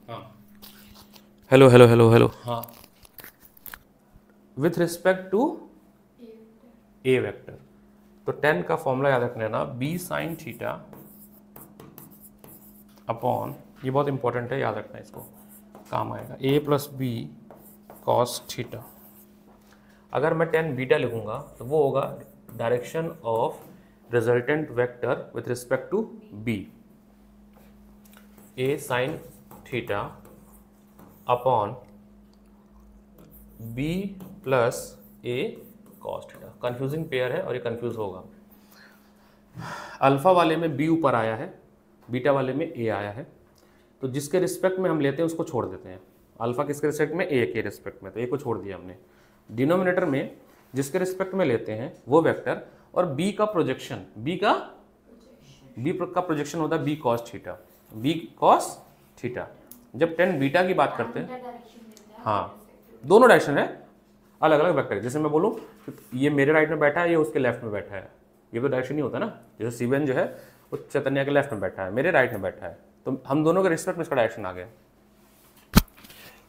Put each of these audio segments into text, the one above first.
हाँ hello hello hello hello. हाँ with respect to A vector, तो टेन का फॉर्मूला याद रखना है ना, बी साइन थीटा अपॉन, ये बहुत इंपॉर्टेंट है, याद रखना है, इसको काम आएगा, A plus B cos theta. अगर मैं टेन बीटा लिखूंगा तो वो होगा direction of resultant vector with respect to B, A sine theta upon B plus A cos theta. Confusing pair है और ये कंफ्यूज होगा। अल्फा वाले में बी ऊपर आया है, बीटा वाले में ए आया है, तो जिसके रिस्पेक्ट में हम लेते हैं उसको छोड़ देते हैं। अल्फा किसके रिस्पेक्ट में, ए के रिस्पेक्ट में, तो ए को छोड़ दिया हमने। डिनोमिनेटर में जिसके रिस्पेक्ट में लेते हैं वो वेक्टर, और बी का प्रोजेक्शन, बी का प्रोजेक्शन होता है B cos theta, B cos theta. जब टेन बीटा की बात करते हैं, हाँ दोनों डायरेक्शन है, अलग अलग वेक्टर है। जैसे मैं बोलूँ ये मेरे राइट में बैठा है, ये उसके लेफ्ट में बैठा है, ये तो डायरेक्शन नहीं होता ना। जैसे सीवन जो है वो चैतन्य के लेफ्ट में बैठा है, मेरे राइट में बैठा है, तो हम दोनों के रिस्पेक्ट में इसका डायरेक्शन आ गया।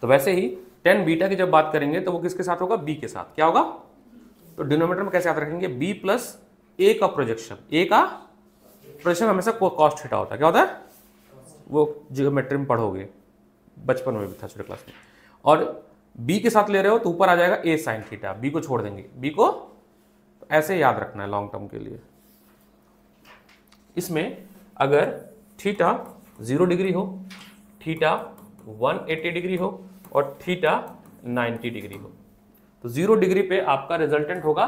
तो वैसे ही टेन बीटा की जब बात करेंगे तो वो किसके साथ होगा, बी के साथ। क्या होगा, तो डिनोमिनेटर में कैसे याद रखेंगे, बी प्लस ए का प्रोजेक्शन, ए का प्रोजेक्शन हमेशा कॉस थीटा होता है। क्या होता है, वो जियोमेट्री में पढ़ोगे, बचपन में भी था, छोटे क्लास में। और बी के साथ ले रहे हो तो ऊपर आ जाएगा ए साइन थीटा, बी को छोड़ देंगे, बी को ऐसे याद रखना है लॉन्ग टर्म के लिए। इसमें अगर थीटा 0 डिग्री हो, थीटा 180 डिग्री हो और थीटा 90 डिग्री हो, तो 0 डिग्री पे आपका रिजल्टेंट होगा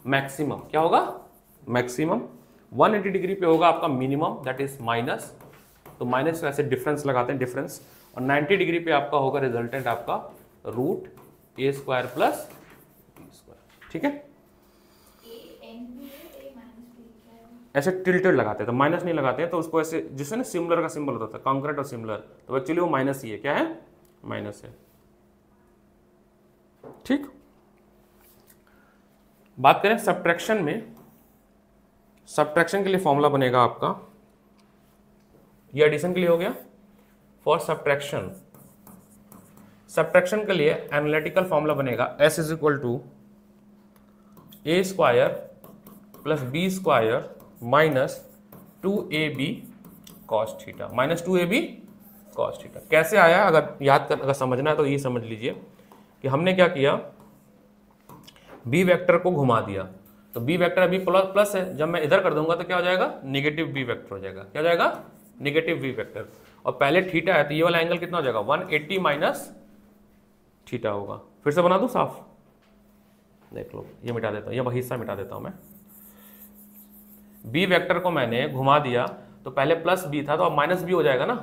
मैक्सिमम। क्या होगा, मैक्सिमम। 180 डिग्री पे होगा आपका मिनिमम, दैट इज माइनस, तो माइनस वैसे डिफरेंस लगाते हैं, डिफरेंस। और 90 डिग्री पे आपका होगा रिजल्टेंट आपका रूट ए स्क्वायर प्लस बी स्क्वायर। ठीक है, ऐसे टिल्टेड लगाते हैं, तो माइनस नहीं लगाते हैं, तो उसको ऐसे, जिससे ना सिमिलर का सिंबल होता है, कॉन्क्रेट और सिमिलर, तो एक्चुअली वो माइनस ही है। क्या है, माइनस है। ठीक, बात करें सब्ट्रैक्शन में, सब्ट्रैक्शन के लिए फॉर्मूला बनेगा आपका, ये एडिशन के लिए हो गया। फॉर सब्ट्रैक्शन, सब्ट्रैक्शन के लिए एनालिटिकल फॉर्मूला बनेगा S is equal to A square plus B square minus 2ab cos theta, minus 2ab cos theta. कैसे आया, अगर याद कर, अगर समझना है तो ये समझ लीजिए कि हमने क्या किया, बी वेक्टर को घुमा दिया, तो बी वेक्टर अभी प्लस है, जब मैं इधर कर दूंगा तो क्या हो जाएगा, निगेटिव बी वेक्टर हो जाएगा। क्या हो जाएगा, निगेटिव बी वेक्टर। और पहले थीटा है तो ये वाला एंगल कितना हो जाएगा, 180 माइनस थीटा होगा। फिर से बना दूं साफ, देख लो, ये मिटा देता हूं, ये हिस्सा मिटा देता हूं मैं। बी वेक्टर को मैंने घुमा दिया, तो पहले प्लस बी था तो अब माइनस बी हो जाएगा ना।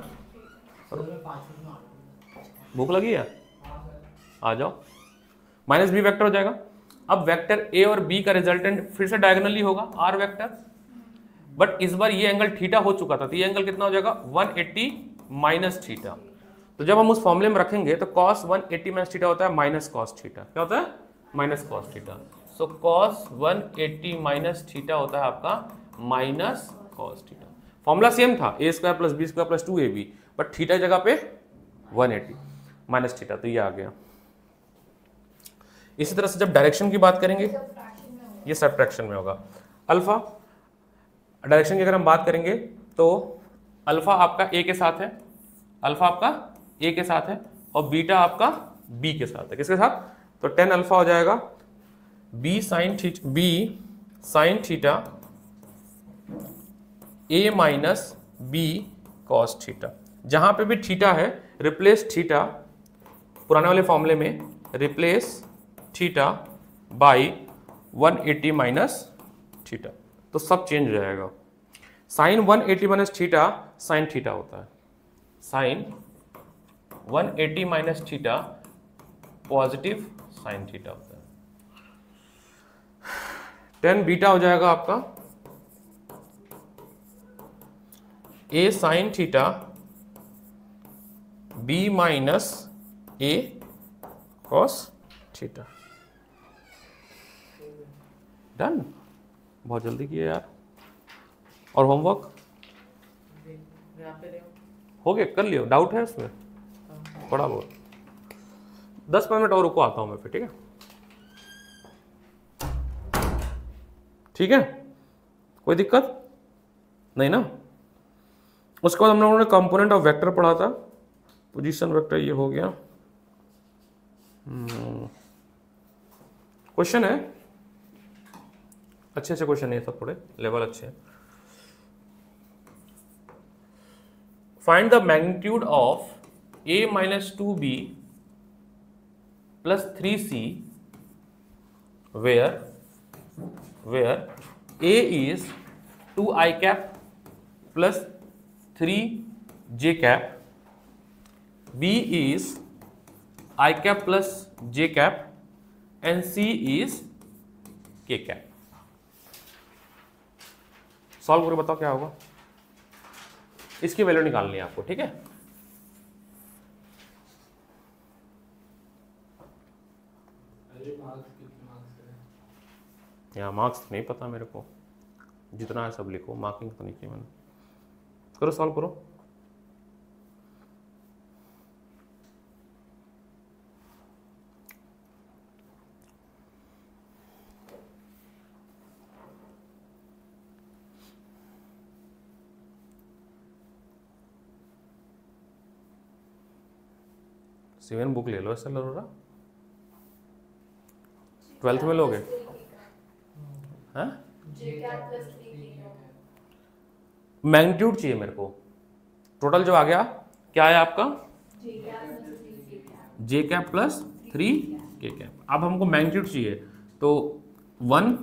भूख लगी है, आ जाओ, माइनस बी वेक्टर हो जाएगा। अब वेक्टर ए और बी का रिजल्टेंट फिर से डायगोनली होगा, आर वेक्टर, बट इस बार ये एंगल थीटा हो चुका था, तो ये एंगल कितना हो जाएगा, 180 माइनस थीटा। तो जब हम उस फॉर्मूले में रखेंगे तो cos 180 माइनस थीटा होता है माइनस कॉस थीटा। क्या होता है, minus cos theta. So cos 180 minus theta होता है आपका minus cos theta. Formula same था, a square plus B square plus 2ab, but theta जगह पे 180 माइनस थीटा, तो ये आ गया। इसी तरह से जब डायरेक्शन की बात करेंगे, ये सब्ट्रैक्शन में होगा। अल्फा डायरेक्शन की अगर हम बात करेंगे तो अल्फा आपका ए के साथ है, अल्फा आपका ए के साथ है, और बीटा आपका बी के साथ है। किसके साथ, तो 10 अल्फा हो जाएगा बी साइन थीटा ए माइनस बी कॉस थीटा। जहां पे भी थीटा है, रिप्लेस थीटा, पुराने वाले फॉर्मूले में replace theta by 180 minus theta, तो सब चेंज हो जाएगा। Sine 180 minus theta sine theta होता है, sine 180 minus theta positive sine theta होता है। 10 बीटा हो जाएगा आपका A sine theta B minus A cos theta. Done, बहुत जल्दी किया यार। और होमवर्क हो गया, कर लियो, डाउट है उसमें। थोड़ा बहुत 10-15 मिनट और रुको, आता हूं मैं फिर, ठीक है? ठीक है, कोई दिक्कत नहीं ना? उसके बाद हम लोगों ने कंपोनेंट ऑफ वेक्टर पढ़ा था, पोजीशन वेक्टर ये हो गया। क्वेश्चन है, अच्छे क्वेश्चन है सब, थोड़े लेवल अच्छे हैं। Find the magnitude of a minus 2b plus 3c where a is 2i cap plus 3j cap, b is I cap plus j cap and c is k cap। Solve करके बताओ क्या होगा। इसकी value निकालनी है आपको, ठीक है? यहाँ मार्क्स नहीं पता मेरे को, जितना है सब लिखो, मार्किंग तो नहीं की मैंने। करो, सॉल्व करो। सीवन बुक ले लो, ऐसा लो रहा। 12th में लोगे? मैग्नीट्यूड चाहिए मेरे को। टोटल जो आ गया क्या है आपका? जे कैप प्लस 3 के कैप। अब हमको मैग्नीट्यूड चाहिए, तो 1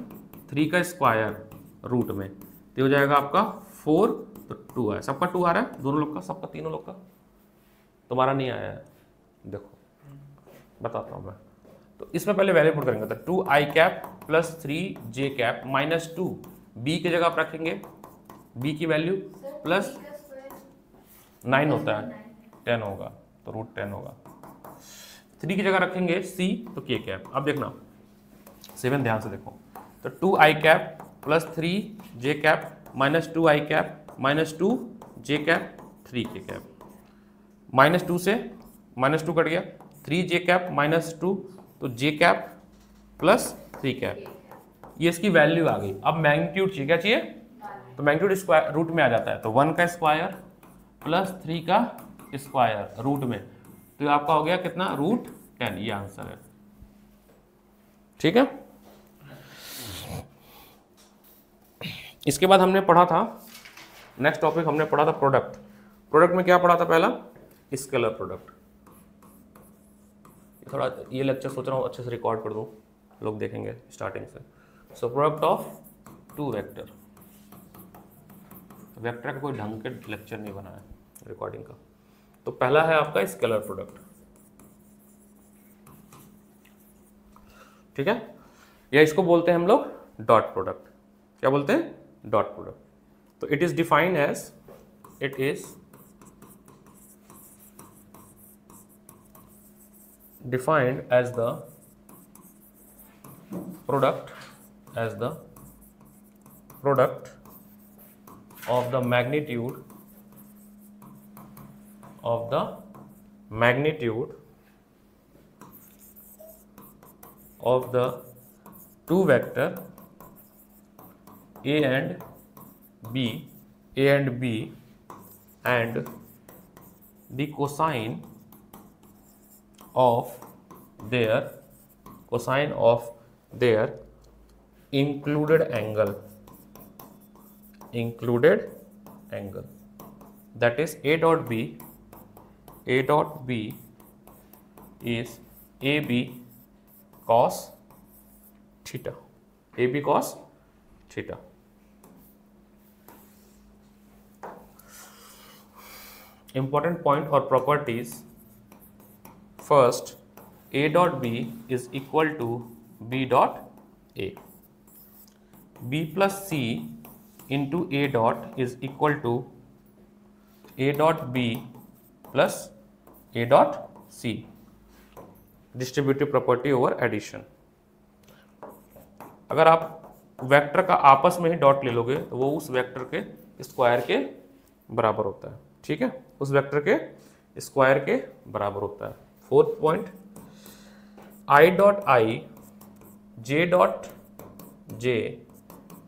3 का स्क्वायर रूट में तो हो जाएगा आपका 4, तो 2 है। सबका 2 आ रहा है, दोनों लोग का, सबका, तीनों लोग का। तुम्हारा नहीं आया है, देखो बताता हूँ मैं। तो इसमें पहले वैल्यू पुट करेंगे, तो 2i cap plus 3j cap minus 2 b की जगह आप रखेंगे, b की वैल्यू प्लस 9 होता है, 10 होगा, तो रूट 10 होगा। 3 की जगह रखेंगे c, तो k कैप। अब देखना 7 ध्यान से देखो, तो 2i cap plus 3j cap minus 2i cap minus 2j cap 3k cap. Minus 2 से माइनस 2 कट गया, 3j कैप माइनस 2, तो j कैप प्लस 3 कैप। ये इसकी वैल्यू आ गई। अब मैग्नीट्यूड चाहिए, क्या चाहिए? तो मैग्नीट्यूड स्क्वायर रूट में आ जाता है, तो 1 का स्क्वायर प्लस 3 का स्क्वायर रूट में, तो आपका हो गया कितना? रूट 10। ये आंसर है, ठीक है? इसके बाद हमने पढ़ा था, नेक्स्ट टॉपिक हमने पढ़ा था प्रोडक्ट। प्रोडक्ट में क्या पढ़ा था? पहला स्केलर प्रोडक्ट। थोड़ा ये लेक्चर सोच रहा हूँ अच्छे से रिकॉर्ड कर दूँ, लोग देखेंगे स्टार्टिंग से। So product of 2 vector. Vector का कोई ढंग के लेक्चर नहीं बना है रिकॉर्डिंग का। तो पहला है आपका स्केलर प्रोडक्ट, ठीक है? या इसको बोलते हैं हम लोग डॉट प्रोडक्ट। क्या बोलते हैं? Dot product. तो it is defined as, it is defined as the product of the magnitude of the two vector a and b and the cosine of their included angle, that is a dot b is ab cos theta, ab cos theta। important point or properties, first a dot b is equal to b dot a, b plus c into a dot is equal to a dot b plus a dot c, distributive property over addition। अगर आप vector का आपस में ही dot ले लोगे तो वो उस वेक्टर के स्क्वायर के बराबर होता है, ठीक है? उस वेक्टर के स्क्वायर के बराबर होता है। Fourth point, I dot I J dot J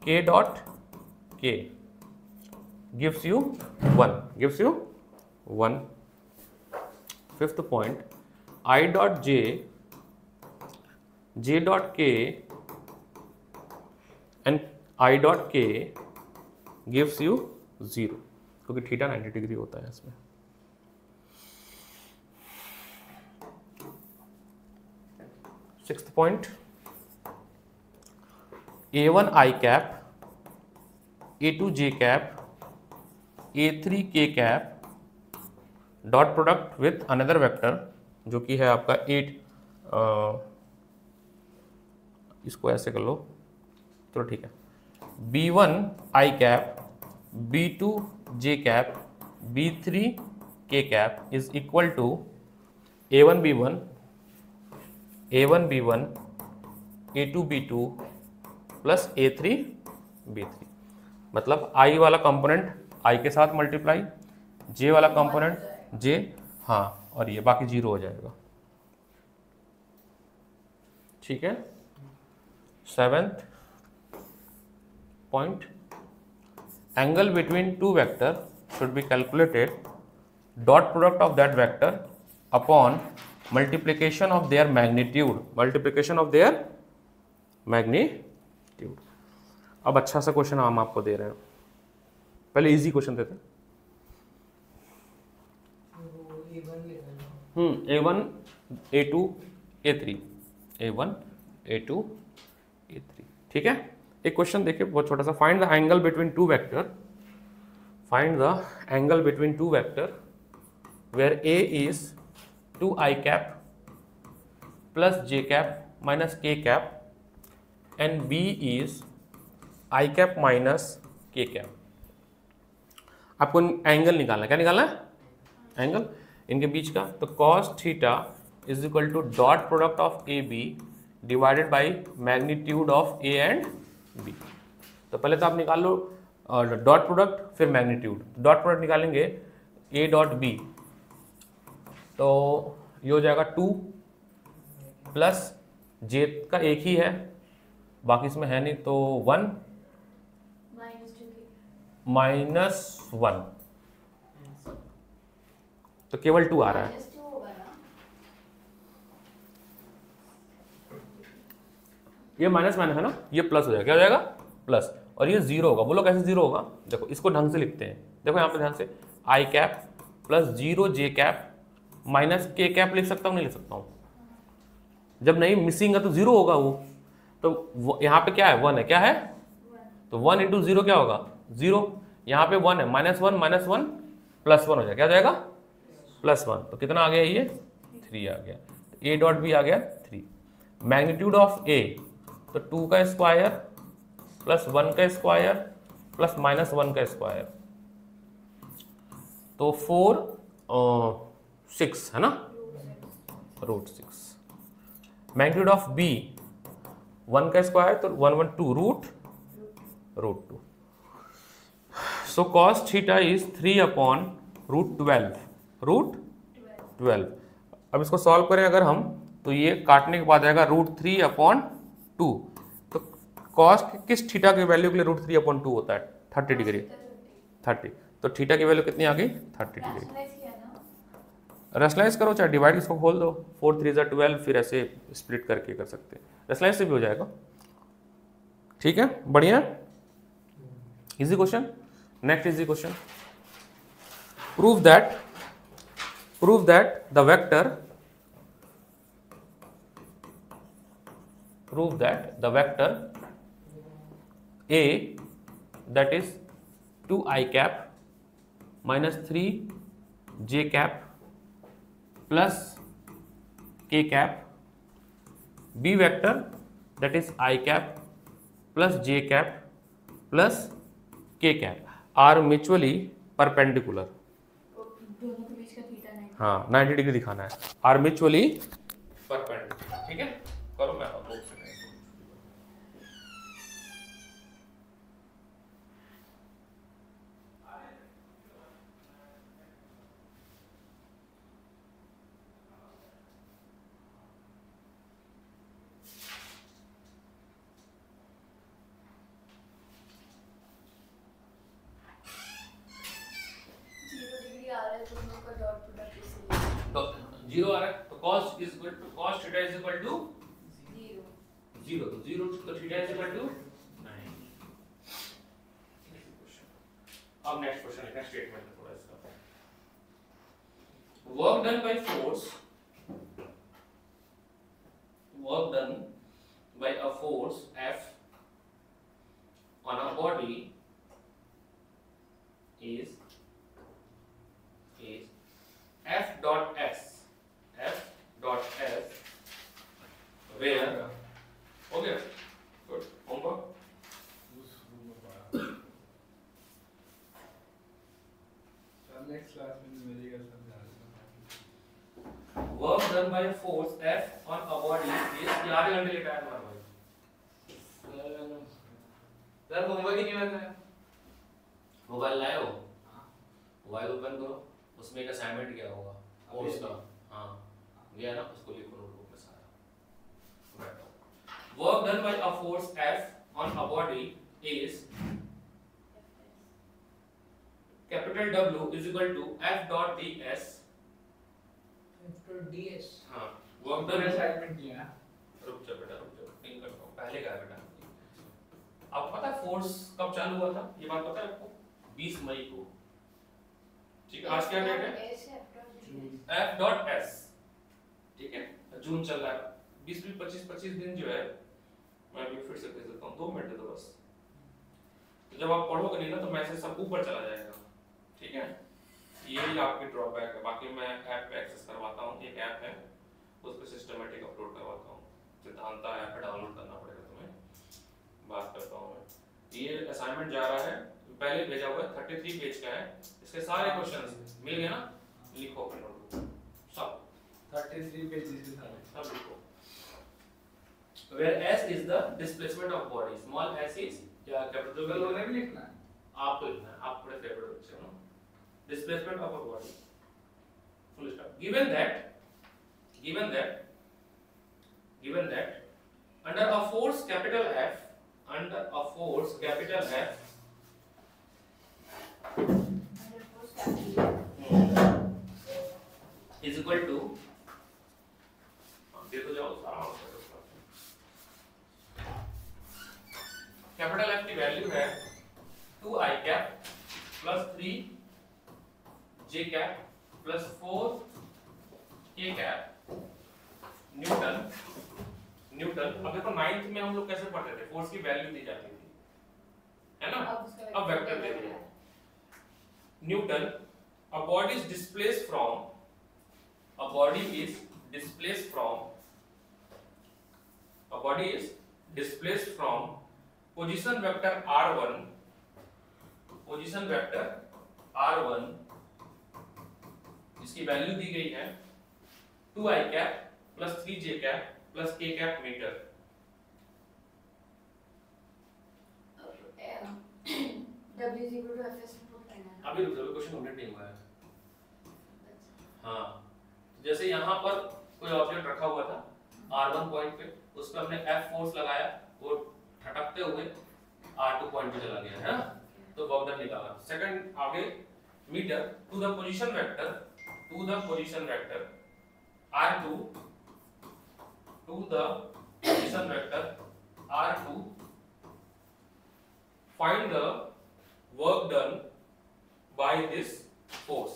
के डॉट के gives you 1। Fifth point, I dot j dot k and I dot k gives you 0, क्योंकि थीटा 90 डिग्री होता है इसमें। Sixth point, A1 I cap, A2 J cap, A3 K cap dot product with another vector जो कि है आपका 8, इसको ऐसे कर लो, चलो ठीक है, B1 I cap, B2 J cap, B3 K cap is equal to A1 B1, A2 B2 plus A3 B3। मतलब I वाला कंपोनेंट I के साथ मल्टीप्लाई, J वाला कंपोनेंट J, हाँ, और ये बाकी 0 हो जाएगा। ठीक है। Seventh point, angle between two vector should be calculated, dot product of that vector upon multiplication of their magnitude. अब अच्छा सा क्वेश्चन हम आपको दे रहे हैं, पहले इजी क्वेश्चन देते हैं। A1 A2 A3, A1 A2 A3, ठीक है। एक क्वेश्चन देखिए बहुत छोटा सा, find the angle between two vector where A is 2 I cap plus J cap minus K cap and B is I cap minus K cap। आपको angle निकालना है, क्या निकालना है? एंगल इनके बीच का। तो cos theta is equal to dot product of A B divided by magnitude of A and B. तो पहले तो आप निकाल लो डॉट प्रोडक्ट, फिर मैग्नीट्यूड। डॉट प्रोडक्ट निकालेंगे ए डॉट बी, तो ये हो जाएगा 2 प्लस जे का एक ही है, बाकी इसमें है नहीं, तो 1 माइनस 1, तो केवल 2 आ रहा है। ये माइनस माइनस है ना, ये प्लस हो जाएगा, क्या हो जाएगा? प्लस, और ये 0 होगा। बोलो कैसे 0 होगा? देखो इसको ढंग से लिखते हैं, देखो यहाँ पे ध्यान से, आई कैप प्लस 0 जे कैप माइनस के कैप लिख सकता हूँ, नहीं लिख सकता हूँ? जब नहीं मिसिंग है तो 0 होगा वो। तो यहाँ पे क्या है? 1 है, क्या है? तो 1 इंटू 0 क्या होगा? 0। यहाँ पे 1 है, -1 -1 +1 हो जाएगा, क्या हो जाएगा? +1। तो कितना आ गया ये? 3 आ गया। ए डॉट बी आ गया 3। मैग्नीट्यूड ऑफ ए, तो 2 का स्क्वायर प्लस 1 का स्क्वायर प्लस -1 का स्क्वायर, तो 4 6 है ना, √6। मैग्नीट्यूड ऑफ बी 1 का स्क्वायर, तो 1 1 2 √2। सो cos थीटा इज 3/√12। अब इसको सॉल्व करें अगर हम, तो ये काटने के बाद आएगा √3/2। तो cos किस थीटा की वैल्यू के लिए √3/2 होता है? 30 डिग्री, 30। तो थीटा की वैल्यू कितनी आ गई? 30 डिग्री। रेशनलाइज करो, चाहे डिवाइड इसको खोल दो, 4 3 12, फिर ऐसे स्प्लिट करके कर सकते हैं, रेशनलाइज से भी हो जाएगा। ठीक है, बढ़िया, easy question. Next easy question, prove that the vector A, that is 2 I cap minus 3 J cap plus K cap, B vector that is I cap plus J cap plus K cap are mutually perpendicular। दोनों के बीच का theta 90, हाँ 90 degree दिखाना है, are mutually perpendicular। ठीक है, करो, मैं आपको जीरो आ रहा है, तो cos is equal to cos theta is equal to 0, तो 0 तो थीटा इज इक्वल टू 9। अब नेक्स्ट क्वेश्चन है, नेक्स्ट स्टेटमेंट है थोड़ा इसका। Work done by force, work done by a force F on a body is F dot S where okay good homework next class में मिलेगा समझा। work done by a force F on a body is ये आधे घंटे लेटा है तुम्हारा भाई सर होमवर्क ही नहीं बनाया। मोबाइल लाए हो? मोबाइल ओपन करो, उसमें एक असाइनमेंट किया होगा कोर्स का, हाँ गया ना, उसको लिखो नोटबुक में सारा। Work done bye a force F on a body is capital W is equal to F dot ds। ds हाँ वर्क तो डन, असाइनमेंट किया। रुक जा बेटा, रुक जा, टिक करता हूँ, पहले क्या बेटा। आपको पता है फोर्स कब चालू हुआ था, ये बात पता है आपको? 20 मई को, ठीक है। आज क्या डेट है? F डॉट S, ठीक है, जून चल रहा है। 20-25 दिन जो है, मैं अभी फिर से कह देता हूँ, 2 मिनट दे दो बस। तो जब आप पढ़ोगे नहीं ना तो मैसेज सब ऊपर चला जाएगा, ठीक है। यही आपकी ड्रॉबैक है। बाकी मैं ऐप पे एक्सेस करवाता हूँ, एक ऐप है उस पर सिस्टमेटिक अपलोड करवाता हूँ। सिद्धांता ऐप पे डाउनलोड करना पड़ेगा तुम्हें, बात करता हूँ मैं। ये असाइनमेंट जा रहा है, पहले भेजा हुआ है, 33 पेज का है। इसके सारे क्वेश्चंस मिल गए ना, लिखो अपने नोटबुक सब 33 पेजेस के सारे सब लिखो। Where S is the displacement of body, small s is क्या कैपिटल तो लोगों ने भी लिखना है। आप तो लिखना है, आप बड़े फेवरेट बच्चे हो ना। Displacement of a body, full stop. Given that under a force capital F, is equal to, दे तो जाओ सारा आंसर। कैपिटल F की वैल्यू है 2i cap plus 3j cap plus 4k cap Newton. अब देखो 9th में हम लोग कैसे पढ़ते थे, फोर्स की वैल्यू दी जाती थी, है ना। अब वेक्टर दे दिया Newton. a body is displaced from position vector r1 इसकी वैल्यू दी गई है 2i cap plus 3j cap plus k cap metre. W is equal to Fs put करना है। अभी रुक जाओ, क्वेश्चन कंप्लीट नहीं हुआ है। हाँ, जैसे यहाँ पर कोई ऑब्जेक्ट रखा हुआ था r1 पॉइंट पे, उस पर हमने F फोर्स लगाया, वो ठटकते हुए r2 पॉइंट पे चला गया है ना, तो वर्क डन निकाला। सेकंड आगे metre to the position vector r2 find the work done by this force।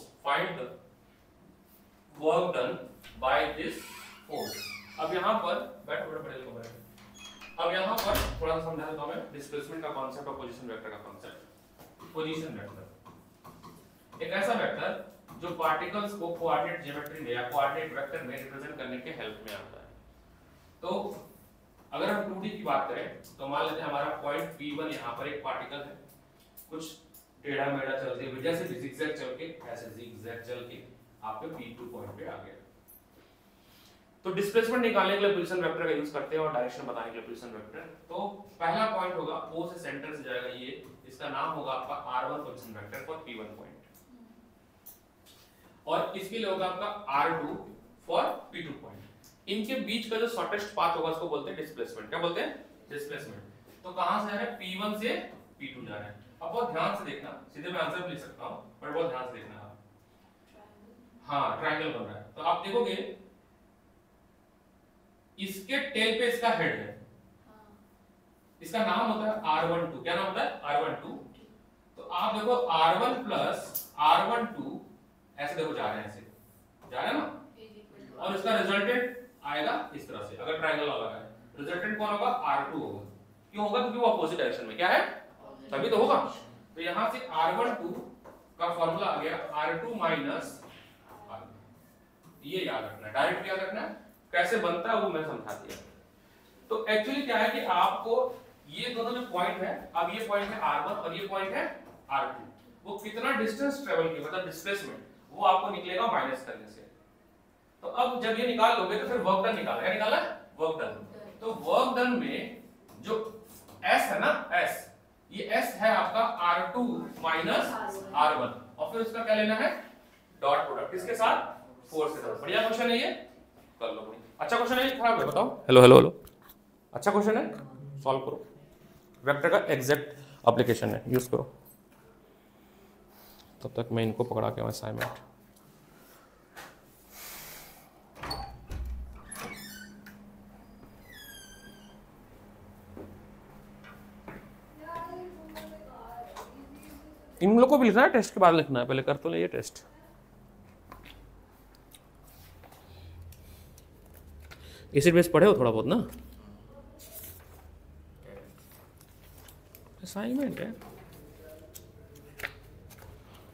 अब यहाँ पर बैठो बड़े लोग बैठो। अब यहाँ पर थोड़ा सा समझा देता हूँ मैं डिस्प्लेसमेंट का कॉन्सेप्ट और पोजीशन वेक्टर का कॉन्सेप्ट। पोजीशन वेक्टर एक ऐसा वेक्टर जो पार्टिकल्स को कोऑर्डिनेट ज्योमेट्री में या कोऑर्डिनेट वेक्टर में रिप्रेजेंट करने के हेल्प में आता है। तो अगर हम 2D की बात करें तो मान लेते हैं हमारा पॉइंट P1 यहाँ पर एक पार्टिकल है, कुछ टेढ़ा मेढ़ा चलते हुए जैसे जिगजैग चल के, ऐसे जिगजैग चल के आपके P2 पॉइंट पे आ गया। तो डिस्प्लेसमेंट निकालने के लिए पोजीशन वेक्टर का यूज करते हैं और डायरेक्शन बताने के लिए पोजीशन वेक्टर। तो पहला पॉइंट होगा O से सेंटर से जाएगा ये, इसका नाम होगा आपका R1 position vector for P1 point, और इसके लिए होगा आपका R2 फॉर P2 पॉइंट। इनके बीच का जो शॉर्टेस्ट पाथ होगा उसको बोलते हैं डिस्प्लेसमेंट। क्या बोलते हैं? डिस्प्लेसमेंट। तो कहां से जा रहा है? P1 से P2 जा रहा है। अब बहुत ध्यान से देखना, सीधे मैं आंसर भी लिख सकता हूं पर बहुत ध्यान से देखना आप। हाँ ट्रायंगल बन रहा है, तो आप देखोगे इसके टेल पे इसका हेड है, इसका नाम होता है R12। क्या नाम होता है? R12। तो आप देखो R1 प्लस R12 ऐसे देखो जा रहे हैं, ऐसे जा रहे हैं ना, और इसका रिजल्टेंट आएगा इस तरह से। अगर ट्रायंगल लगा है रिजल्टेंट कौन होगा? R2 होगा। क्यों होगा? क्योंकि वो अपोजिट डायरेक्शन में क्या है, तभी तो होगा। तो यहां से R12 का फॉर्मूला आ गया R2 माइनस R1। ये याद रखना है, डायरेक्ट याद रखना है। कैसे बनता है वो मैं समझा दिया। तो एक्चुअली क्या है कि आपको ये दोनों जो पॉइंट है, अब ये पॉइंट है R1 और ये पॉइंट है R2, वो कितना डिस्टेंस ट्रेवल किया मतलब डिस्प्लेसमेंट, वो आपको निकलेगा माइनस करने से। तो अब जब ये निकाल लोगे तो फिर वर्क डन निकालना है। क्या निकालना है? Work done. तो वर्क डन में जो S है ना, S, ये S है आपका R2 माइनस R1, और फिर उसका क्या लेना है? Dot product. किसके साथ? फोर्स के साथ। बढ़िया क्वेश्चन है ये, कर लो। अच्छा क्वेश्चन है, खराब है? बताओ। हेलो हेलो हेलो, अच्छा क्वेश्चन है, सॉल्व करो। वेक्टर का एग्जैक्ट एप्लीकेशन है, यूज करो। तब तक मैं इनको पकड़ा के असाइनमेंट। इन लोग को भी लिखना है, टेस्ट के बाद लिखना है, पहले कर तो ले ये टेस्ट। एसिड बेस पढ़े हो थोड़ा बहुत ना? असाइनमेंट है,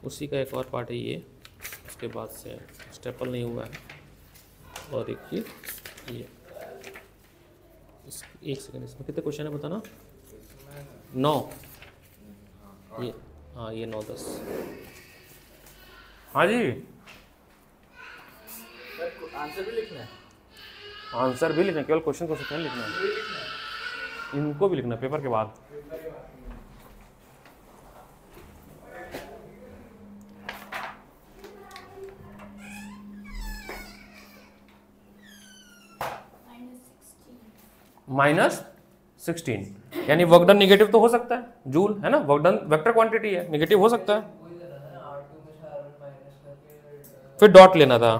उसी का एक और पार्ट है ये। उसके बाद से स्टेपल नहीं हुआ है, और देखिए ये एक सेकंड, इसमें कितने क्वेश्चन है बताना? 9। ये हाँ, ये 9-10। हाँ जी, आंसर भी लिखना है। आंसर भी लिखना, केवल क्वेश्चन को नहीं लिखना है, इनको भी लिखना पेपर के बाद। -16, यानी वर्क डन निगेटिव तो हो सकता है, जूल है ना, वर्क डन वेक्टर क्वांटिटी है, निगेटिव हो सकता है। फिर डॉट लेना था,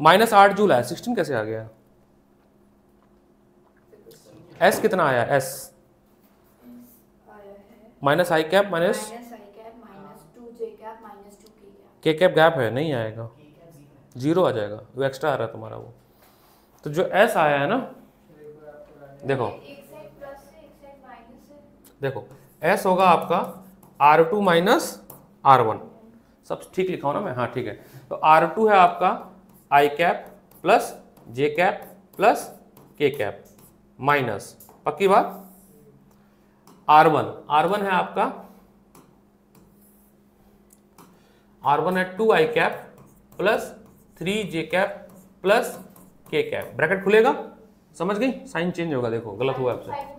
-8 जूल आया, 16 कैसे आ गया? एस कितना आया? एस माइनस आई कैप माइनस के कैप गैप है, नहीं आएगा, 0 आ जाएगा, वो एक्स्ट्रा आ रहा है तुम्हारा वो। तो जो एस आया है ना, देखो देखो एस होगा आपका R2 माइनस R1, सब ठीक लिखा हो ना मैं? हाँ ठीक है। तो R2 है आपका आई कैप प्लस जे कैप प्लस के कैप माइनस, पक्की बात, R1 है आपका, R1 है 2 आई कैप प्लस 3 जे कैप प्लस के कैप, ब्रैकेट खुलेगा, समझ गई? साइन चेंज होगा, देखो गलत हुआ आपसे,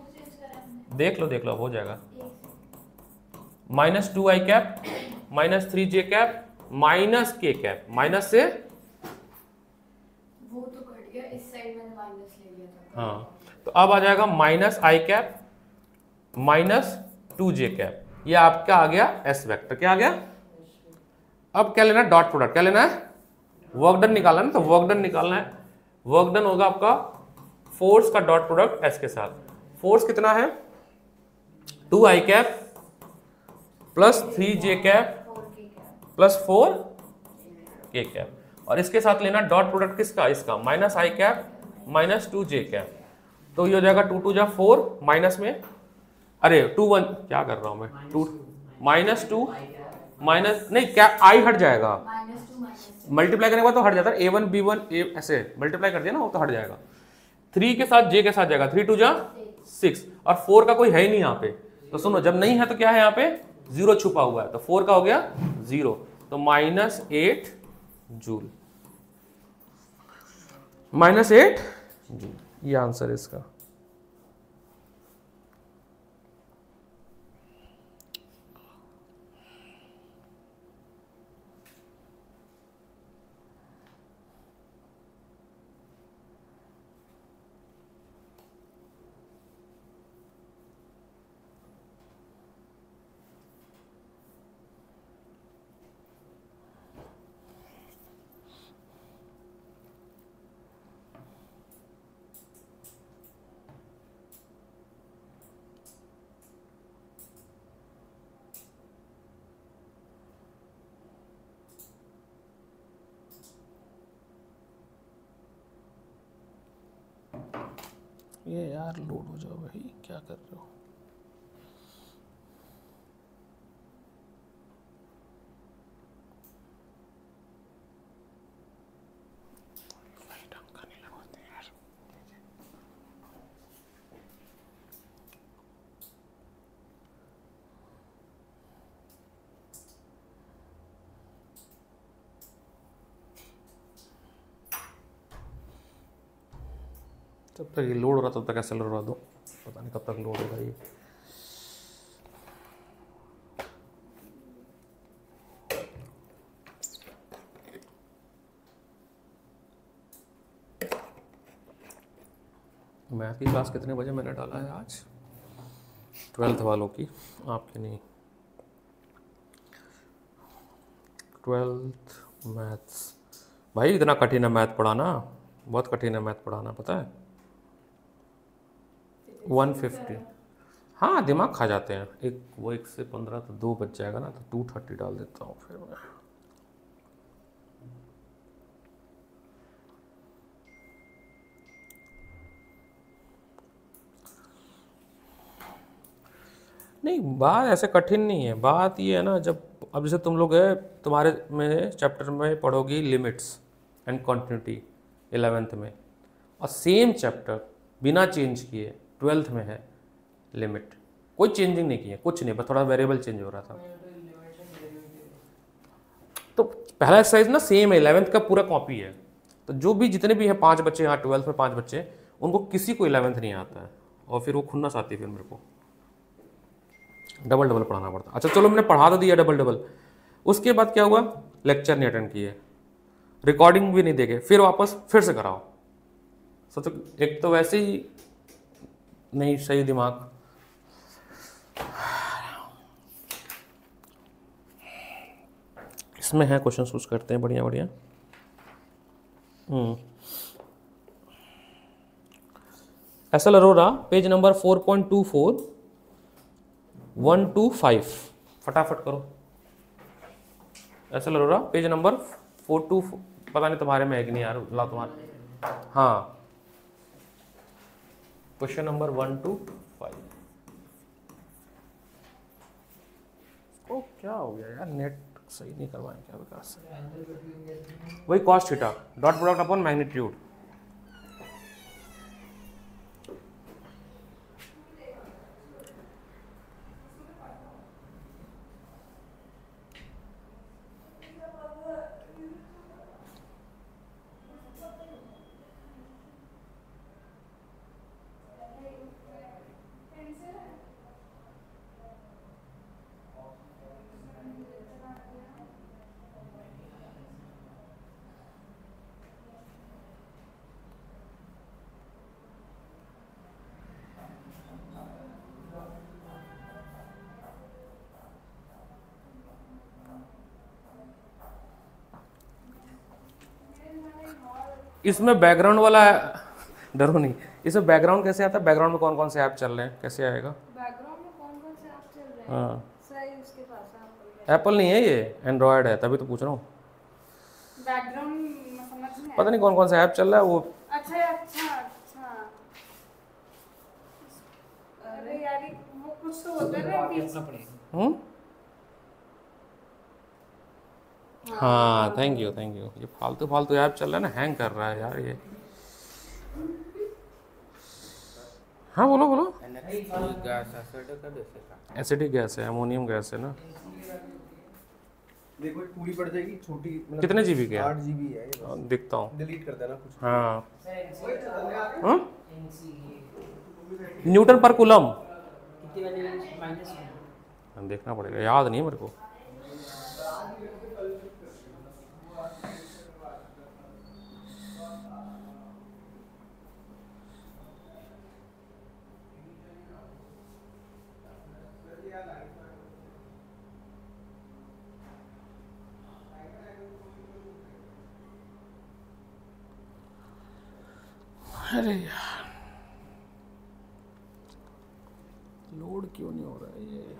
देख लो हो जाएगा। -2 आई कैप -3 जे कैप माइनस के कैप, माइनस से वो तो कट गया, इस साइड मैंने माइनस ले लिया था। हाँ, तो अब आ जाएगा -i कैप -2 जे कैप, ये आपका आ गया एस वेक्टर। क्या आ गया? अब क्या लेना है? Dot product. क्या लेना है? वर्क डन निकालना है, तो वर्क डन निकालना है। वर्क डन होगा आपका फोर्स का डॉट प्रोडक्ट एस के साथ। फोर्स कितना है? 2 आई कैप प्लस 3 जे कैप प्लस 4 के कैप, और इसके साथ लेना डॉट प्रोडक्ट किसका? इसका, -i कैप -2 जे कैप। तो ये हो जाएगा 2 2 जा 4, माइनस में, अरे 2 1, क्या कर रहा हूं मैं, 2 -2 माइनस नहीं, क्या आई हट जाएगा, मल्टीप्लाई करने के बाद तो हट जाता है, A1 B1 ऐसे मल्टीप्लाई कर दिया ना, वो तो हट जाएगा। 3 के साथ जे के साथ जाएगा, 3 2 जा 6, और 4 का कोई है ही नहीं यहाँ पे। तो सुनो, जब नहीं है तो क्या है यहाँ पे? 0 छुपा हुआ है, तो 4 का हो गया 0, तो -8 जूल, -8 जूल, ये आंसर है इसका। ये यार लोड हो जाओ भाई, क्या कर रहे हो? ढंग का नहीं लगाते यार। जब तक ये लोड हो रहा तब तक ऐसे लगा दो, पता नहीं कब तक लोड होगा ये। मैथ की क्लास कितने बजे मैंने डाला है आज? 12th वालों की, आपके नहीं। 12th maths. भाई इतना कठिन है मैथ पढ़ाना, बहुत कठिन है मैथ पढ़ाना, पता है। 150। हाँ दिमाग खा जाते हैं। एक वो 1 से 15 तो 2 बच जाएगा ना, तो 230 डाल देता हूँ फिर मैं। नहीं बात ऐसे कठिन नहीं है, बात ये है ना, जब अब जैसे तुम लोग है, तुम्हारे में चैप्टर में पढ़ोगी लिमिट्स एंड कॉन्टिन्यूटी 11th में, और सेम चैप्टर बिना चेंज किए 12th में है लिमिट, कोई चेंजिंग नहीं किया, कुछ नहीं, बस थोड़ा वेरिएबल चेंज हो रहा था। तो पहला एक्सरसाइज ना सेम है, 11th का पूरा कॉपी है। तो जो भी जितने भी हैं 5 बच्चे यहाँ 12th में 5 बच्चे, उनको किसी को 11th नहीं आता है, और फिर वो खुन्नस आती है फिर मेरे को, डबल डबल पढ़ाना पड़ता। अच्छा चलो मैंने पढ़ा तो दिया डबल डबल, उसके बाद क्या हुआ, लेक्चर नहीं अटेंड किए, रिकॉर्डिंग भी नहीं देखे, फिर वापस फिर से कराओ। सोचो एक तो वैसे ही नहीं सही दिमाग। इसमें है क्वेश्चन यूज करते हैं बढ़िया बढ़िया। S L Arora page number 4.24 1 to 5, फटाफट करो। S L Arora page number 4 to, पता नहीं तुम्हारे में है कि नहीं यार, ला तुम्हारे, हाँ क्वेश्चन नंबर 1 to 5। ओ क्या हो गया यार, नेट सही नहीं करवाएं क्या विकास? वही cos theta dot product upon magnitude. इसमें बैकग्राउंड वाला, डरो नहीं, इसमें बैकग्राउंड कैसे आता है? बैकग्राउंड में कौन कौन से ऐप चल रहे हैं, कैसे आएगा? बैकग्राउंड में कौन कौन से ऐप चल रहे हैं? हाँ सही उसके पास एप्पल नहीं है ये, एंड्रॉयड है, तभी तो पूछ रहा हूँ। बैकग्राउंड समझ में पता नहीं कौन कौन सा ऐप चल रहा है वो। अच्छा अच्छा अच्छा, अरे यार वो कुछ तो होता है ना। हाँ थैंक यू थैंक यू। ये फालतू फालतू ऐप चल रहा है ना, हैंग कर रहा है यार ये। हाँ बोलो बोलो। एसिडिक गैस है, अमोनियम गैस है ना। देखो पूरी पड़ जाएगी छोटी, मतलब कितने जीबी के? 8 GB है ये बस। दिखता हूँ, डिलीट कर देना कुछ। हाँ न्यूटन पर कूलम देखना पड़ेगा, याद नहीं मेरे को। अरे यार लोड क्यों नहीं हो रहा है ये?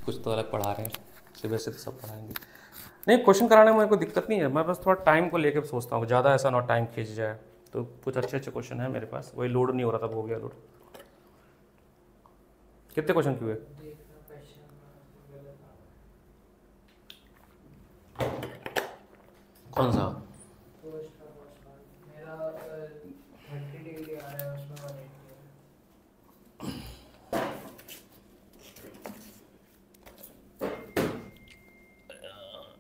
कुछ तो अलग पढ़ा रहे हैं, वैसे तो सब पढ़ाएंगे। नहीं, क्वेश्चन कराने में मेरे को दिक्कत नहीं है, मैं बस थोड़ा टाइम को लेकर सोचता हूँ, ज़्यादा ऐसा ना टाइम खींच जाए। तो कुछ अच्छे अच्छे क्वेश्चन है मेरे पास, वही लोड नहीं हो रहा था, हो गया लोड। कितने क्वेश्चन क्यों है? कौन सा?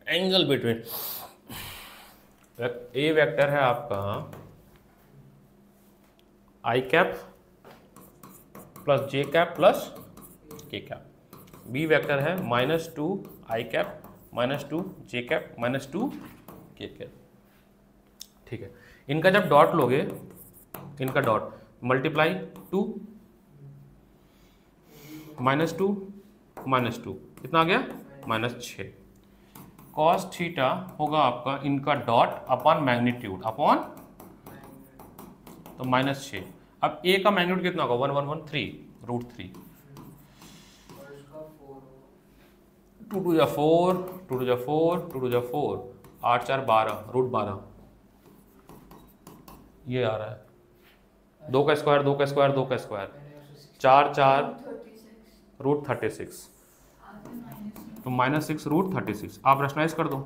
एंगल बिटवीन ए वेक्टर है आपका आई कैप प्लस जे कैप प्लस के कैप, बी वेक्टर है -2 आई कैप -2 जे कैप -2 के कैप। ठीक है, इनका जब डॉट लोगे, इनका डॉट मल्टीप्लाई 2 -2 -2 कितना आ गया? -6। कॉस थीटा होगा आपका इनका डॉट अपॉन मैग्नीट्यूड अपॉन, तो -6। अब ए का मैग्नीट्यूड कितना होगा? 1113 √3, 2 2 जा 4, 2 2 जा 4, 2 2 जा 4, 8 4 12 √12, ये आ रहा है 2 का स्क्वायर 2 का स्क्वायर 2 का स्क्वायर 4 4 √36, तो -6 √36। आप रैशनलाइज कर दो,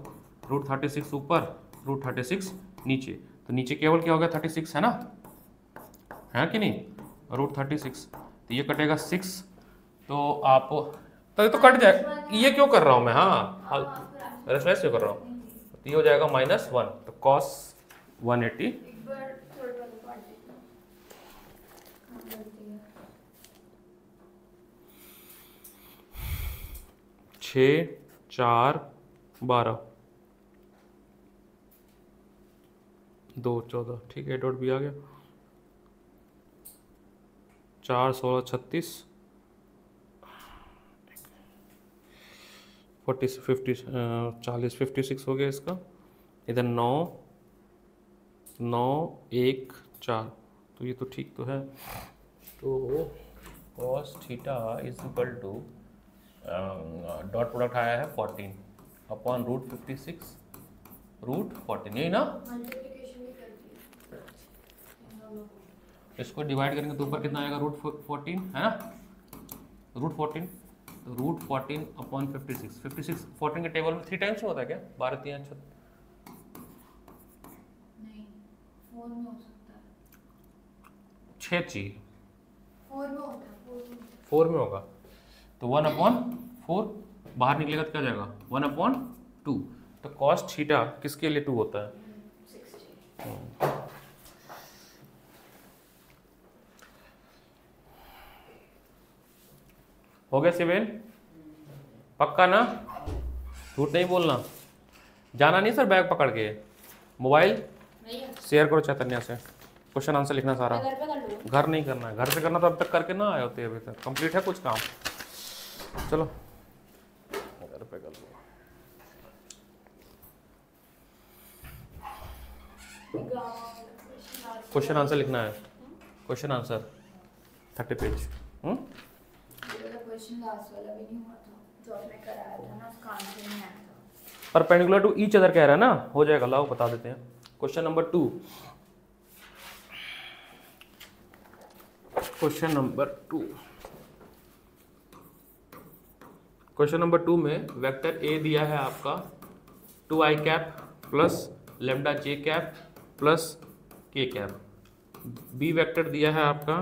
√36 ऊपर √36 नीचे, तो नीचे केवल क्या हो गया? 36 है ना, है कि नहीं? √36, तो ये कटेगा 6, तो आप तो ये तो कट जाए, ये क्यों कर रहा हूँ मैं? हाँ, रैशनलाइज क्यों कर रहा हूँ? तो ये हो जाएगा -1, तो cos 180 6 4 12 2 14, ठीक है, डॉट भी आ गया, 4 16 36 40 50 40 56 हो गया इसका, इधर 9 9 1 4, तो ये तो ठीक तो है। तो cos theta is equal to dot product आया है 14 अपॉन √56 √14, यही ना? मल्टीप्लिकेशन भी कर दी इन दोनों को। इसको डिवाइड करेंगे तो ऊपर कितना आएगा? √14 है ना, √14, √14 अपॉन 56, 56 14 के टेबल में 3 टाइम्स होता है क्या? 12 3 6 नहीं, 4 में हो सकता है, 6 चाहिए, 4 में होता है, 4 में होगा, तो 1/4 बाहर निकलेगा तो क्या जाएगा? 1/2, तो cos थीटा किसके लिए 2 होता है? 60। हो गया सिविल? पक्का ना? झूठ नहीं बोलना, जाना नहीं सर बैग पकड़ के, मोबाइल शेयर करो चैतन्या से, क्वेश्चन आंसर लिखना सारा, घर पे कर लो। घर नहीं करना है, घर से करना तो अब तक करके ना आए होते, अभी तक कंप्लीट है कुछ काम, चलो घर पे कर लो। क्वेश्चन आंसर लिखना है, question answer 30 page. Question last वाला भी नहीं हुआ था जो आपने कराया था ना, उसका आंसर नहीं आया था। परपेंडिकुलर टू ईच अदर कह रहा है ना, हो जाएगा, लाओ बता देते हैं। Question number 2, question number 2, question number 2 में वेक्टर ए दिया है आपका 2i कैप प्लस लेमडा जे कैप प्लस के कैप, बी वेक्टर दिया है आपका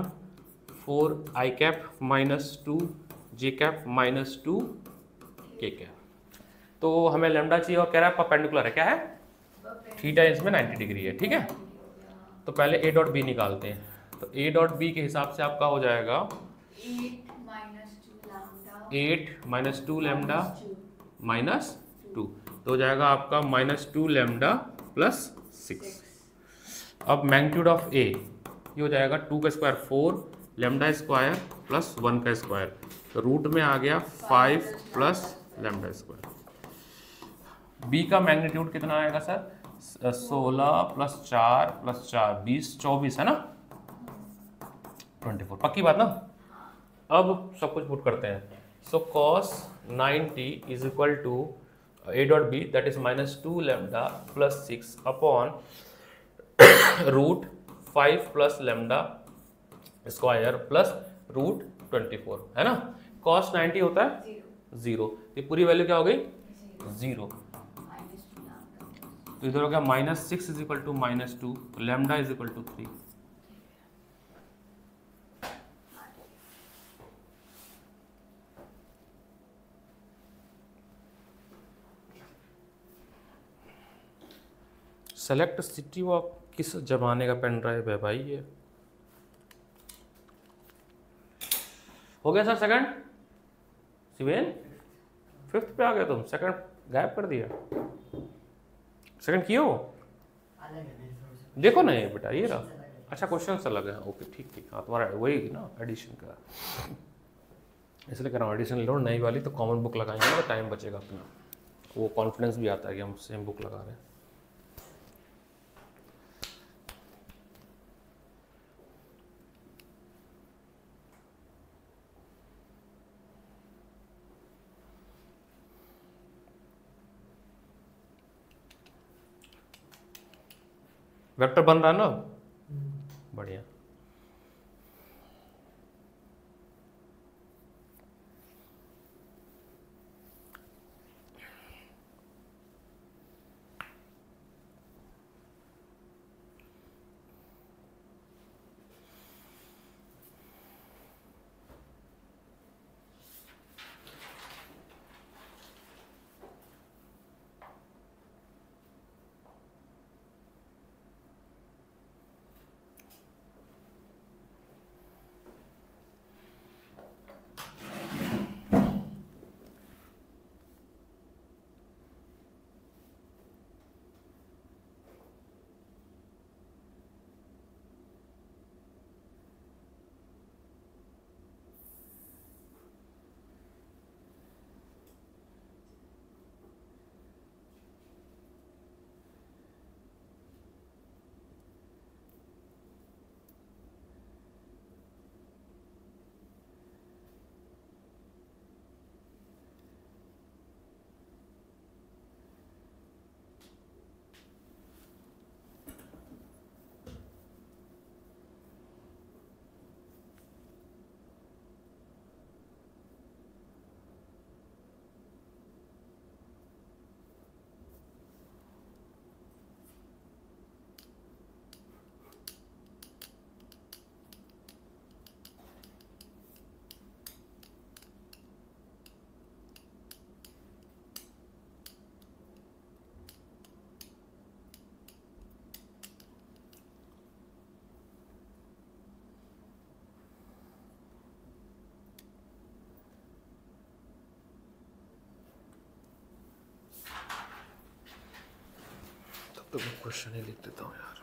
4i कैप -2 जे कैप -2 के कैप। तो हमें लेमडा चाहिए और कह रहा है परपेंडिकुलर है, क्या है? थीटा इसमें 90 डिग्री है, ठीक है। तो पहले ए डॉट बी निकालते हैं, तो ए डॉट बी के हिसाब से आपका हो जाएगा 8 -2 लैम्डा -2, तो हो जाएगा आपका -2 लैम्डा प्लस 6। अब मैग्नीट्यूड ऑफ ए ये हो जाएगा 2 का स्क्वायर 4 लैम्डा स्क्वायर प्लस 1 का स्क्वायर, तो रूट में आ गया 5 प्लस लैम्डा स्क्वायर। बी का मैग्नीट्यूड कितना आएगा सर? 16 प्लस 4 प्लस 4 20 24 है ना, 24, पक्की बात ना। अब सब कुछ पुट करते हैं, So cos 90 is equal to a dot b, that is minus 2 lambda plus 6 upon root 5 plus lambda square plus root 24, है ना। cos 90 होता है 0, तो पूरी वैल्यू क्या हो गई 0। तो इधर हो गया minus 6 is equal to minus 2, lambda is equal to 3। Select city of, किस जमाने का पेन ड्राइव है भाई ये। हो गया सर सेकंड, शिवेन 5th पे आ गए तुम, सेकंड गायब कर दिया। सेकंड किए हो, देखो ना ये बेटा, ये रहा। अच्छा क्वेश्चन अलग है, ओके ठीक ठीक। हाँ तुम्हारा वही ना एडिशन का, इसलिए कह रहा हूँ एडिशन लो नई वाली, तो कॉमन बुक लगाएंगे ना, टाइम बचेगा अपना, वो कॉन्फिडेंस भी आता है कि हम सेम बुक लगा रहे हैं। वेक्टर बन रहा है ना, बढ़िया। तो मैं क्वेश्चन ही लिख देता हूँ यार।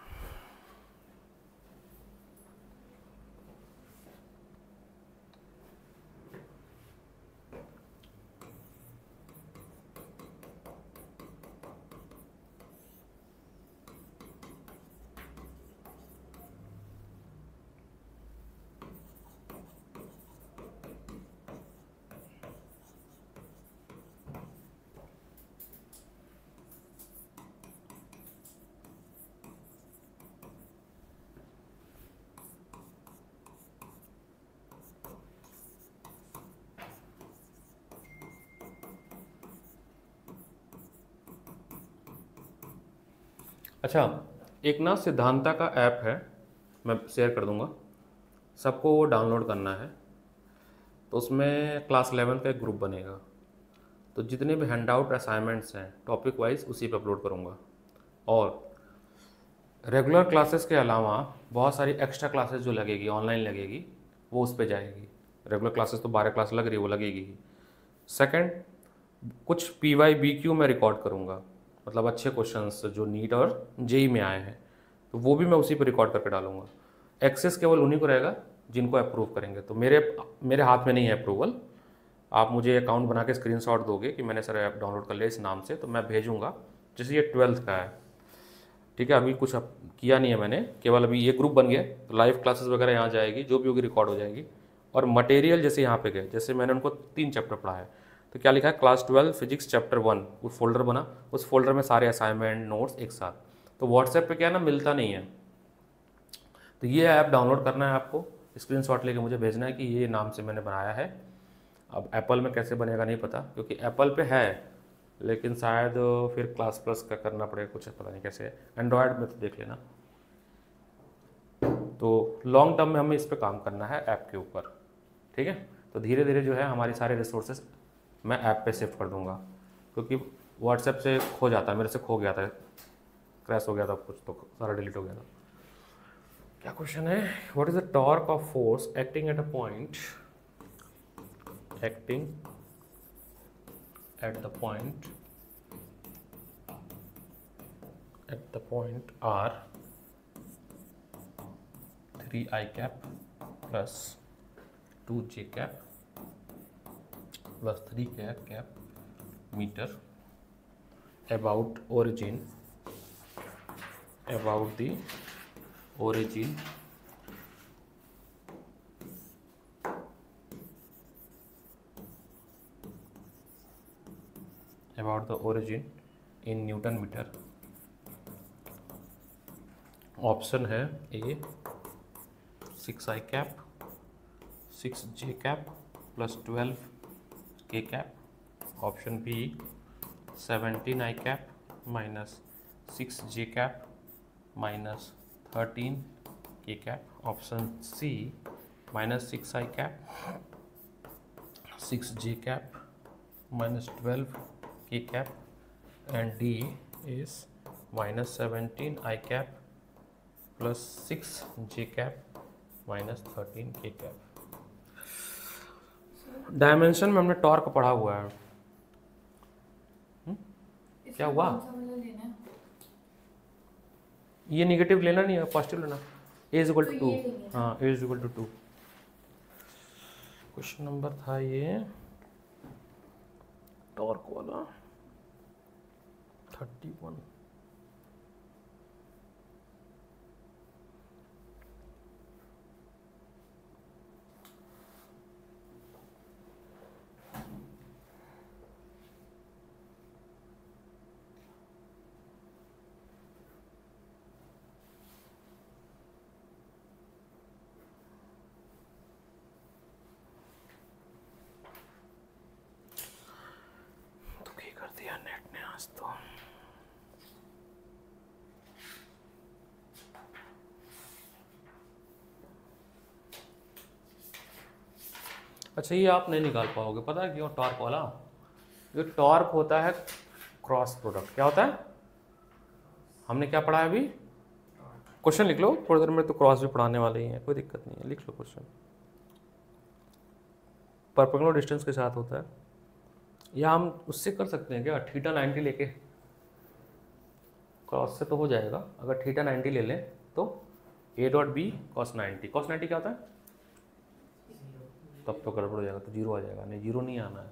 अच्छा, एक ना सिद्धांता का ऐप है, मैं शेयर कर दूंगा, सबको वो डाउनलोड करना है। तो उसमें क्लास 11 का एक ग्रुप बनेगा, तो जितने भी हैंडआउट असाइनमेंट्स हैं टॉपिक वाइज उसी पे अपलोड करूंगा। और रेगुलर क्लासेस के अलावा बहुत सारी एक्स्ट्रा क्लासेस जो लगेगी, ऑनलाइन लगेगी, वो उस पर जाएगी। रेगुलर क्लासेस तो 12 क्लास लग रही है, वो लगेगी। सेकंड, कुछ PYBQ में रिकॉर्ड करूँगा, मतलब अच्छे क्वेश्चंस जो नीट और जेई में आए हैं, तो वो भी मैं उसी पर रिकॉर्ड करके डालूंगा। एक्सेस केवल उन्हीं को रहेगा जिनको अप्रूव करेंगे। तो मेरे हाथ में नहीं है अप्रूवल, आप मुझे अकाउंट बना के स्क्रीनशॉट दोगे कि मैंने सर ऐप डाउनलोड कर लिया इस नाम से, तो मैं भेजूँगा। जैसे ये 12th का है, ठीक है, अभी कुछ किया नहीं है मैंने, केवल अभी ये ग्रुप बन गया, तो लाइव क्लासेस वगैरह यहाँ जाएगी, जो भी होगी रिकॉर्ड हो जाएगी, और मटेरियल जैसे यहाँ पे गए, जैसे मैंने उनको 3 चैप्टर पढ़ा है, तो क्या लिखा है क्लास 12 फिजिक्स चैप्टर 1, उस फोल्डर बना, उस फोल्डर में सारे असाइनमेंट नोट्स एक साथ। तो व्हाट्सएप पे क्या है ना, मिलता नहीं है। तो ये ऐप डाउनलोड करना है आपको, स्क्रीनशॉट लेके मुझे भेजना है कि ये नाम से मैंने बनाया है। अब एप्पल में कैसे बनेगा नहीं पता, क्योंकि एप्पल पे है, लेकिन शायद फिर क्लास प्लस का करना पड़ेगा, कुछ पता नहीं कैसे है। एंड्रॉयड में तो देख लेना। तो लॉन्ग टर्म में हमें इस पर काम करना है ऐप के ऊपर, ठीक है। तो धीरे धीरे जो है हमारी सारे रिसोर्सेज मैं ऐप पे शिफ्ट कर दूंगा, क्योंकि व्हाट्सएप से खो जाता है, मेरे से खो गया था, क्रैश हो गया था कुछ, तो सारा डिलीट हो गया था। क्या क्वेश्चन है, what is the torque of force acting at a point, acting at the point R 3i cap plus 2j cap plus 3 cap meter about the origin of the origin in Newton meter। Option है A 6i cap 6j cap plus 12k cap, option B 17i cap minus 6j cap minus 13k cap, option C minus 6i cap 6j cap minus 12k cap, and D is minus 17i cap plus 6j cap minus 13k cap। Dimension में हमने torque पढ़ा हुआ है। क्या हुआ? ये negative लेना नहीं है, पॉजिटिव लेना। ए इज इक्वल टू 2, हाँ a is equal to 2। Question number था ये टॉर्क वाला 31। नेट ने आज तो अच्छा, ये आप नहीं निकाल पाओगे, पता है क्यों? टॉर्क वाला, ये टॉर्क होता है क्रॉस प्रोडक्ट। क्या होता है? हमने क्या पढ़ा है अभी? क्वेश्चन लिख लो, थोड़ी देर में तो क्रॉस भी पढ़ाने वाले ही हैं, कोई दिक्कत नहीं है, लिख लो क्वेश्चन। परपेंडिकुलर डिस्टेंस के साथ होता है, या हम उससे कर सकते हैं क्या, थीटा 90 लेके क्रॉस से तो हो जाएगा। अगर थीटा 90 ले लें तो a dot B cos 90, cos 90 क्या होता है? तब तो गड़बड़ हो जाएगा, तो जीरो आ जाएगा। नहीं, जीरो नहीं आना है,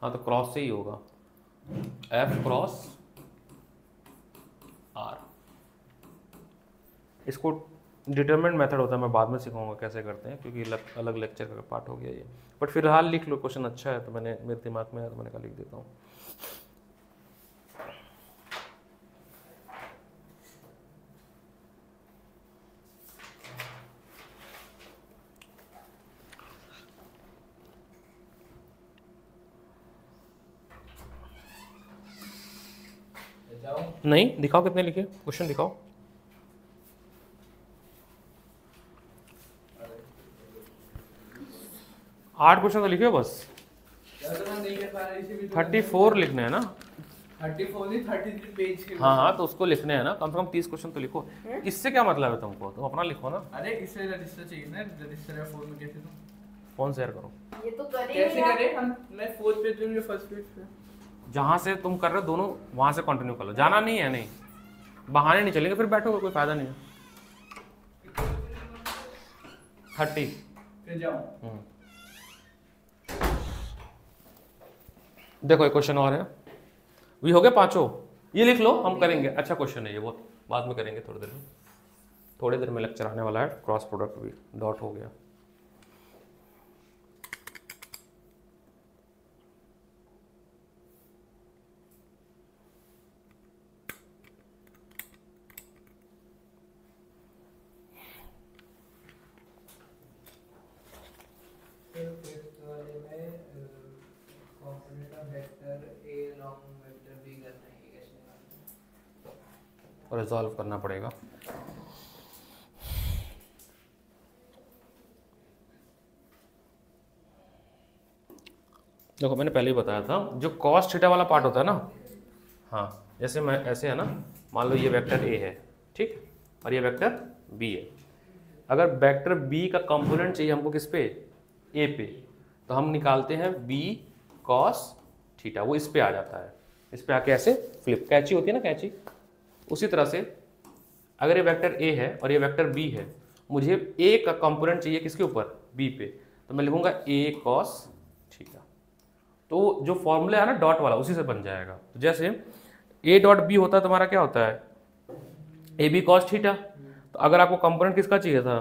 हाँ तो क्रॉस से ही होगा, f क्रॉस r। इसको डिटरमिनेंट मेथड होता है, मैं बाद में सिखाऊंगा कैसे करते हैं, क्योंकि अलग लेक्चर का पार्ट हो गया ये। बट फिलहाल लिख लो, क्वेश्चन अच्छा है तो मैंने मेरे दिमाग में आया तो मैंने कहा लिख देता हूँ। नहीं दिखाओ कितने लिखे, क्वेश्चन दिखाओ। आठ क्वेश्चन तो लिखे बस, 34 लिखने हैं ना। 34 नहीं 33 पेज के। हाँ तो उसको लिखने हैं ना, कम से कम 30 क्वेश्चन तो लिखो। इससे क्या मतलब है तुमको? तुम अपना लिखो ना। अरे इससे रजिस्टर चाहिए ना, रजिस्टर या फोन में कैसे तुम फोन शेयर करो। ये तो करेंगे कैसे यार। करें हम? मैं फोर्थ पेज पे, फर्स्ट पेज पे। जहाँ से तुम कर रहे हो दोनों वहाँ से कंटिन्यू कर लो, जाना नहीं है। नहीं बहाने नहीं चलेंगे, फिर बैठोगे कोई फायदा नहीं है। 30 फिर जाओ। देखो एक क्वेश्चन और है, भी हो गए पांचों, ये लिख लो, हम करेंगे। अच्छा क्वेश्चन है ये, बहुत बाद में करेंगे, थोड़ी देर में लेक्चर आने वाला है। क्रॉस प्रोडक्ट भी डॉट हो गया। Vector a along vector b करना है, ये कैसे निकालना है? और रिजॉल्व करना पड़ेगा। देखो मैंने पहले ही बताया था, जो कॉस थीटा वाला पार्ट होता है ना, हाँ जैसे मैं ऐसे है ना, मान लो ये वेक्टर ए है, ठीक, और ये वेक्टर बी है। अगर वेक्टर बी का कंपोनेंट चाहिए हमको किस पे, ए पे, तो हम निकालते हैं बी कॉस थीटा, वो इस पे आ जाता है, इस पे आके ऐसे फ्लिप, कैची होती है ना कैची, उसी तरह से अगर ये वेक्टर ए है और ये वेक्टर बी है, मुझे ए का कंपोनेंट चाहिए किसके ऊपर, बी पे, तो मैं लिखूंगा ए कॉस थीटा। तो जो फॉर्मूला है ना डॉट वाला, उसी से बन जाएगा। तो जैसे ए डॉट बी होता है तुम्हारा क्या होता है, ए बी कॉस थीटा। तो अगर आपको कंपोनेंट किसका चाहिए था,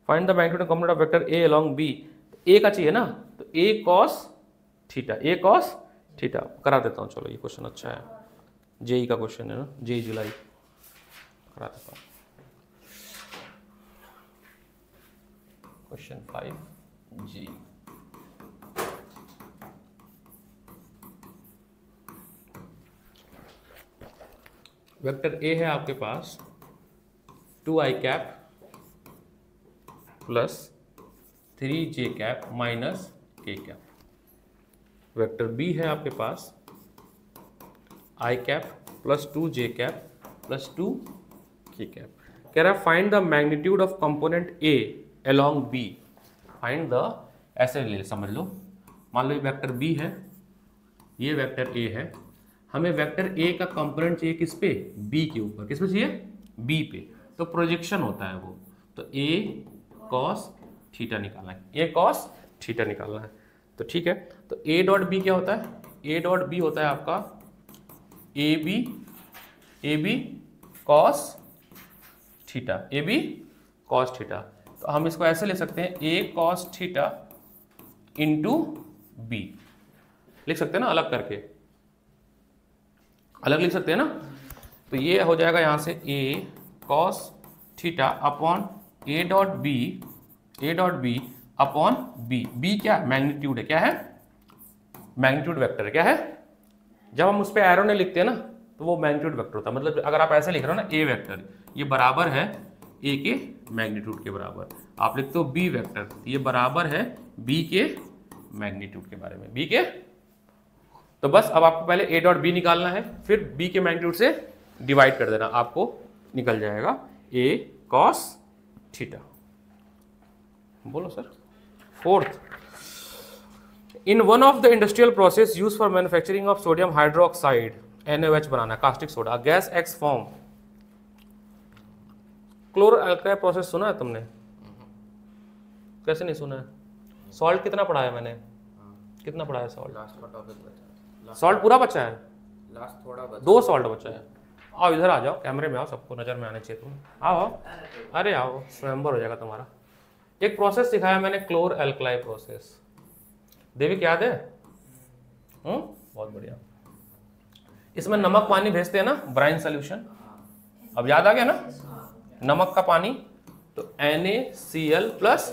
find the magnitude component of vector A along B, तो ए का चाहिए ना, तो A cos theta, A cos theta करा देता हूँ। चलो ये क्वेश्चन अच्छा है, जेई का क्वेश्चन है ना, जेई जुलाई, करा देता हूँ। क्वेश्चन 5 जी, वेक्टर ए है आपके पास 2i cap plus 3j cap minus k cap. Vector B है आपके पास i cap plus 2j cap plus 2k cap. कह रहा है find the magnitude of component a along b। Find the, ऐसे ले समझ लो, मान लो ये वेक्टर b है, ये वेक्टर a है, हमें वेक्टर a का कंपोनेंट चाहिए किस पे, b के ऊपर, किस पे चाहिए, b पे, तो प्रोजेक्शन होता है वो, तो a cos थीटा निकालना है, a cos थीटा निकालना है। तो ठीक है, तो a डॉट b क्या होता है, a डॉट b होता है आपका a b cos theta, a b cos theta. तो हम इसको ऐसे ले सकते हैं a cos theta into b, लिख सकते हैं ना, अलग करके अलग लिख सकते हैं ना। तो ये हो जाएगा यहाँ से a cos theta upon a dot B upon b क्या मैग्नीट्यूड है, क्या है, मैग्नीट्यूड वेक्टर है, क्या है। जब हम उस पर एरो नहीं लिखते हैं ना, तो वो मैग्नीट्यूड वेक्टर होता है। मतलब अगर आप ऐसे लिख रहे हो ना, a वेक्टर ये बराबर है a के मैग्नीट्यूड के बराबर, आप लिखते हो b वेक्टर, ये बराबर है b के मैग्नीट्यूड के बारे में, b के। तो बस अब आपको पहले a डॉट बी निकालना है, फिर b के मैग्नीट्यूड से डिवाइड कर देना, आपको निकल जाएगा a cos थीटा। बोलो sir. Fourth, in one of the industrial process use for manufacturing of sodium hydroxide NaOH banana, caustic soda, gas x form. Chloro alkyl process सुना है तुमने, कैसे नहीं सुना है। सॉल्ट कितना पढ़ाया मैंने, कितना पढ़ाया सॉल्ट, लास्ट का टॉपिक बचा, सॉल्ट पूरा बचा है, लास्ट थोड़ा बचा, 2 सॉल्ट बचा है। आओ इधर आ जाओ, कैमरे में आओ, सबको नजर में आने चाहिए तुम, आओ, अरे आओ, स्वयंवर हो जाएगा तुम्हारा। एक प्रोसेस सिखाया मैंने, क्लोर एल्कलाई प्रोसेस, देवी याद है, बहुत बढ़िया। इसमें नमक पानी भेजते हैं ना, ब्राइन सोल्यूशन, अब याद आ गया ना, नमक का पानी, तो NaCl प्लस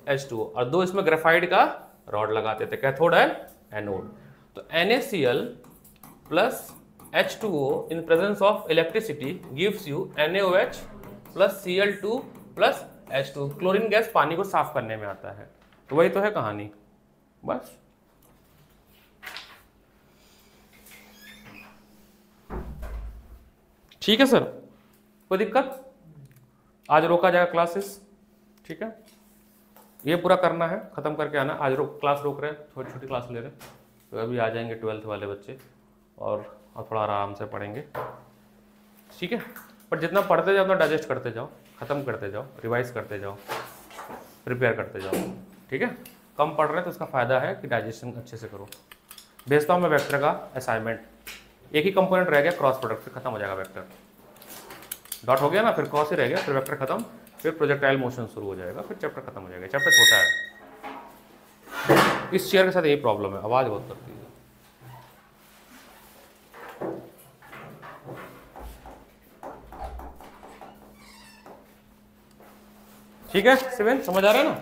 H2O, और 2 इसमें ग्रेफाइट का रॉड लगाते थे, कैथोड एंड एनोड। तो NaCl plus H2O in presence of electricity gives you NaOH plus Cl2 plus H2। Chlorine gas पानी को साफ करने में आता है। तो वही तो है कहानी, बस। ठीक है सर, कोई दिक्कत, आज रोका जाएगा क्लासेस, ठीक है, ये पूरा करना है, खत्म करके आना। आज क्लास रोक रहे हैं, छोटी छोटी क्लास ले रहे हैं, तो अभी आ जाएंगे 12th वाले बच्चे और थोड़ा आराम से पढ़ेंगे, ठीक है। पर जितना पढ़ते जाओ उतना डाइजेस्ट करते जाओ, ख़त्म करते जाओ, रिवाइज करते जाओ, प्रिपेयर करते जाओ, ठीक है। कम पढ़ रहे हैं तो इसका फ़ायदा है कि डाइजेशन अच्छे से करो। भेजता हूँ मैं वेक्टर का असाइनमेंट, एक ही कंपोनेंट रह गया, क्रॉस प्रोडक्ट, फिर खत्म हो जाएगा वेक्टर। डॉट हो गया ना, फिर क्रॉस ही रह गया, फिर वेक्टर खत्म, फिर प्रोजेक्टाइल मोशन शुरू हो जाएगा, फिर चैप्टर खत्म हो जाएगा। चैप्टर छोटा है। इस चेयर के साथ यही प्रॉब्लम है, आवाज़ बहुत करती है। ठीक है शिवेन, समझ आ रहा है ना।